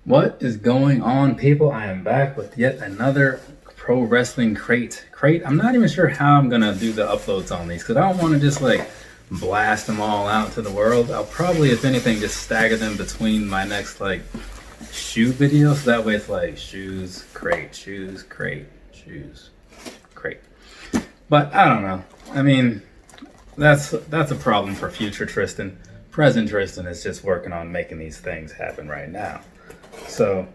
What is going on, people? I am back with yet another pro wrestling crate. I'm not even sure how I'm gonna do the uploads on these because I don't want to just like blast them all out to the world. I'll probably, if anything, just stagger them between my next like shoe videos. So that way it's like shoes, crate, shoes, crate, shoes, crate. But I don't know. I mean, that's a problem for future Tristan. Present Tristan is just working on making these things happen right now. So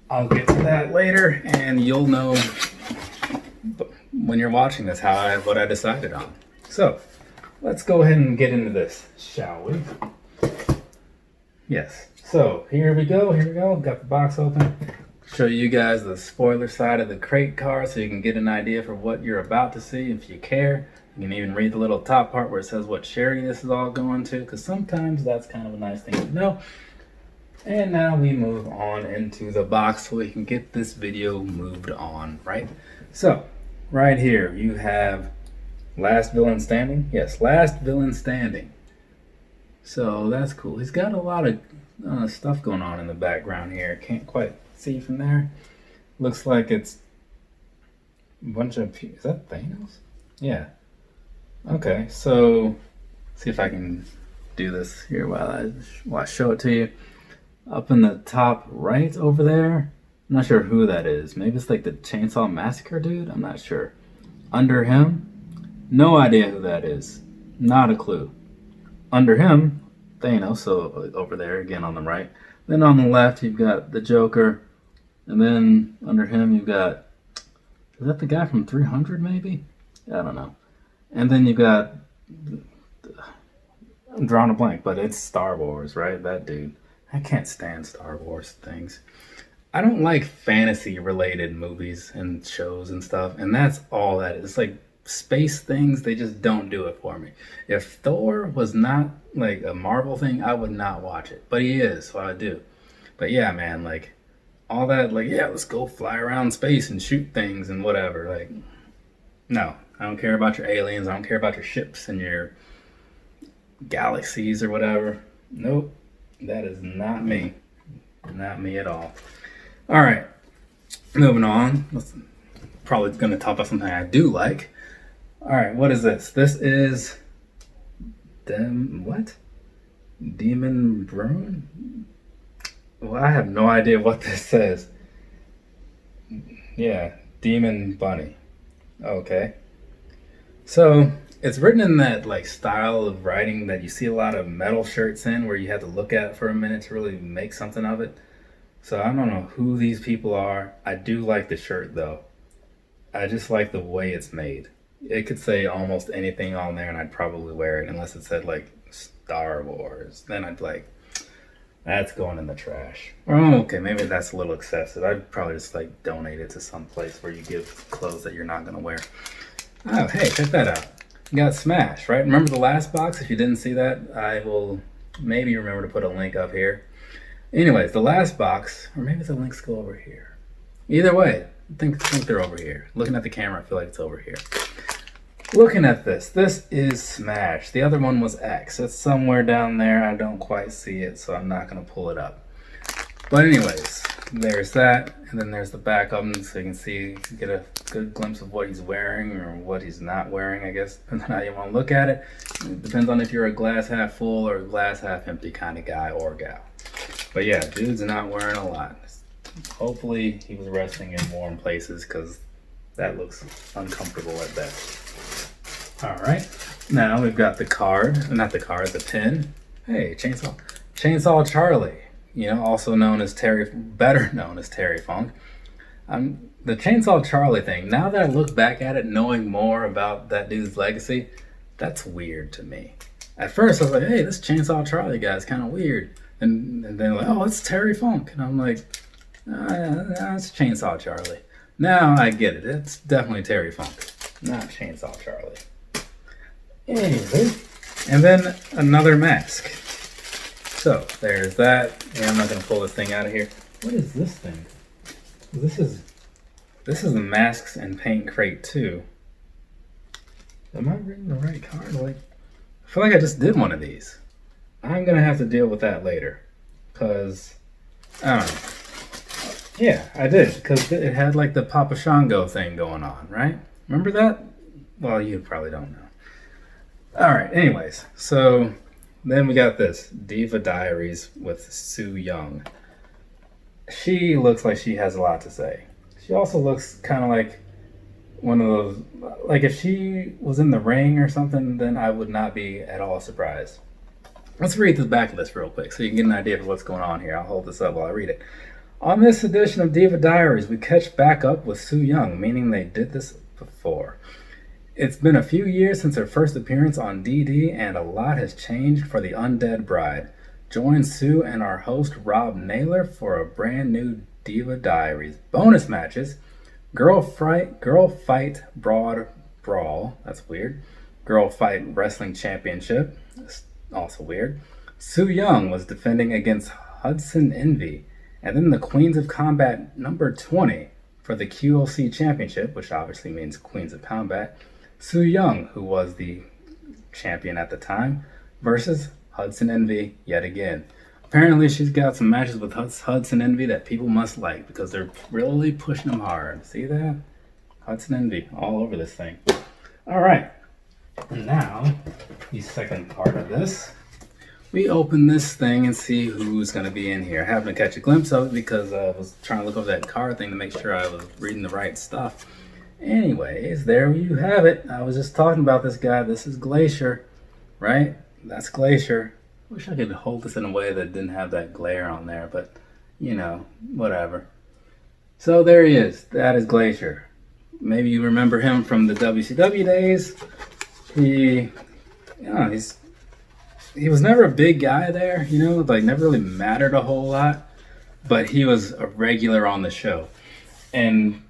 I'll get to that later, and you'll know when you're watching this what I decided on. So let's go ahead and get into this, shall we? Yes. So here we go. Got the box open. Show you guys the spoiler side of the crate card so you can get an idea for what you're about to see if you care. You can even read the little top part where it says what charity this is all going to, because sometimes that's kind of a nice thing to know. And now we move on into the box so we can get this video moved on, right? So, right here you have Last Villain Standing. Yes, Last Villain Standing. So that's cool. He's got a lot of stuff going on in the background here. Can't quite see from there. Looks like it's a bunch of... Is that Thanos? Yeah. Okay, so see if I can do this here while I show it to you. Up in the top right over there, I'm not sure who that is. Maybe it's like the Chainsaw Massacre dude? I'm not sure. Under him, no idea who that is. Not a clue. Under him, Thanos, so over there again on the right. Then on the left, you've got the Joker. And then under him, you've got... Is that the guy from 300 maybe? I don't know. And then you've got... I'm drawing a blank, but it's Star Wars, right? That dude. I can't stand Star Wars things. I don't like fantasy related movies and shows and stuff, and that's all that is. It's like space things, they just don't do it for me. If Thor was not like a Marvel thing, I would not watch it. But he is, so I do. But yeah, man, like all that, like, yeah, let's go fly around space and shoot things and whatever. Like, no, I don't care about your aliens. I don't care about your ships and your galaxies or whatever. Nope. That is not me. Not me at all. All right. Moving on. Probably going to talk about something I do like. All right. What is this? This is... What? Demon Brune? Well, I have no idea what this says. Yeah. Demon Bunny. Okay. So... It's written in that like style of writing that you see a lot of metal shirts in, where you have to look at it for a minute to really make something of it. So I don't know who these people are. I do like the shirt though. I just like the way it's made. It could say almost anything on there and I'd probably wear it, unless it said like Star Wars. Then I'd be like, that's going in the trash. Oh, okay, maybe that's a little excessive. I'd probably just like donate it to some place where you give clothes that you're not gonna wear. Oh, hey, check that out. You got Smash, right? Remember the last box? If you didn't see that, I will maybe remember to put a link up here. Anyways, the last box, or maybe the links go over here. Either way, I think they're over here. Looking at the camera, I feel like it's over here. Looking at this is Smash. The other one was X. It's somewhere down there. I don't quite see it, so I'm not going to pull it up. But anyways, there's that, and then there's the back of them, so you can see, get a good glimpse of what he's wearing or what he's not wearing, I guess, depending on how you want to look at it. It depends on if you're a glass half full or a glass half empty kind of guy or gal. But yeah, dude's not wearing a lot. Hopefully he was resting in warm places, because that looks uncomfortable at best. All right, now we've got the card, not the card, the pin. Hey, Chainsaw Charlie. You know, also known as better known as Terry Funk. The Chainsaw Charlie thing, now that I look back at it, knowing more about that dude's legacy, that's weird to me. At first, I was like, hey, this Chainsaw Charlie guy is kind of weird. And then like, oh, it's Terry Funk. And I'm like, it's Chainsaw Charlie. Now I get it. It's definitely Terry Funk, not Chainsaw Charlie. Anyway, and then another mask. So there's that. Yeah, I'm not gonna pull this thing out of here. What is this thing? This is the masks and paint crate too. Am I reading the right card? Like, I feel like I just did one of these. I'm gonna have to deal with that later, because I don't know. Yeah, I did, because it had like the Papa Shango thing going on, right? Remember that? Well, you probably don't know. All right, anyways, so then we got this Diva Diaries with Sue Young. She looks like she has a lot to say. She also looks kind of like one of those, like if she was in the ring or something, then I would not be at all surprised. Let's read this back list real quick so you can get an idea of what's going on here. I'll hold this up while I read it. On this edition of Diva Diaries, we catch back up with Sue Young, meaning they did this before. It's been a few years since her first appearance on DD, and a lot has changed for the Undead Bride. Join Sue and our host Rob Naylor for a brand new Diva Diaries. Bonus matches, Girl Fight Broad Brawl, that's weird. Girl Fight Wrestling Championship, that's also weird. Sue Young was defending against Hudson Envy. And then the Queens of Combat number 20 for the QLC Championship, which obviously means Queens of Combat. Sue Young, who was the champion at the time, versus Hudson Envy yet again. Apparently she's got some matches with Hudson Envy that people must like because they're really pushing them hard. See that? Hudson Envy all over this thing. All right. And now, the second part of this. We open this thing and see who's going to be in here. I happened to catch a glimpse of it because I was trying to look over that card thing to make sure I was reading the right stuff. Anyways, there you have it. I was just talking about this guy. This is Glacier, right? That's Glacier. Wish I could hold this in a way that didn't have that glare on there, but, you know, whatever. So there he is. That is Glacier. Maybe you remember him from the WCW days. He was never a big guy there, you know, like never really mattered a whole lot, but he was a regular on the show. And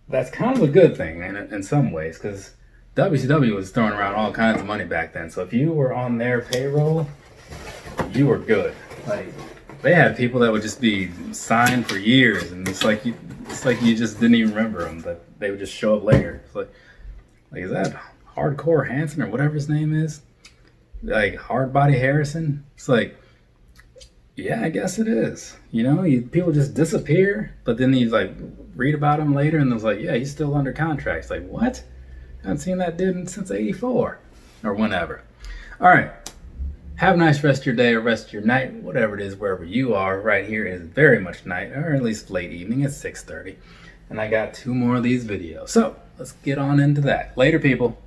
that's kind of a good thing in some ways, because WCW was throwing around all kinds of money back then. So if you were on their payroll, you were good. Like they had people that would just be signed for years, and it's like you just didn't even remember them, but they would just show up later. It's like is that Hardcore Hanson or whatever his name is? Like Hardbody Harrison? It's like, yeah, I guess it is. You know, people just disappear, but then you like read about him later, and it's like, yeah, he's still under contract. It's like, what? I haven't seen that dude since '84 or whenever. All right. Have a nice rest of your day or rest of your night, whatever it is, wherever you are. Right here is very much night, or at least late evening. It's 6:30, and I got 2 more of these videos. So let's get on into that. Later, people.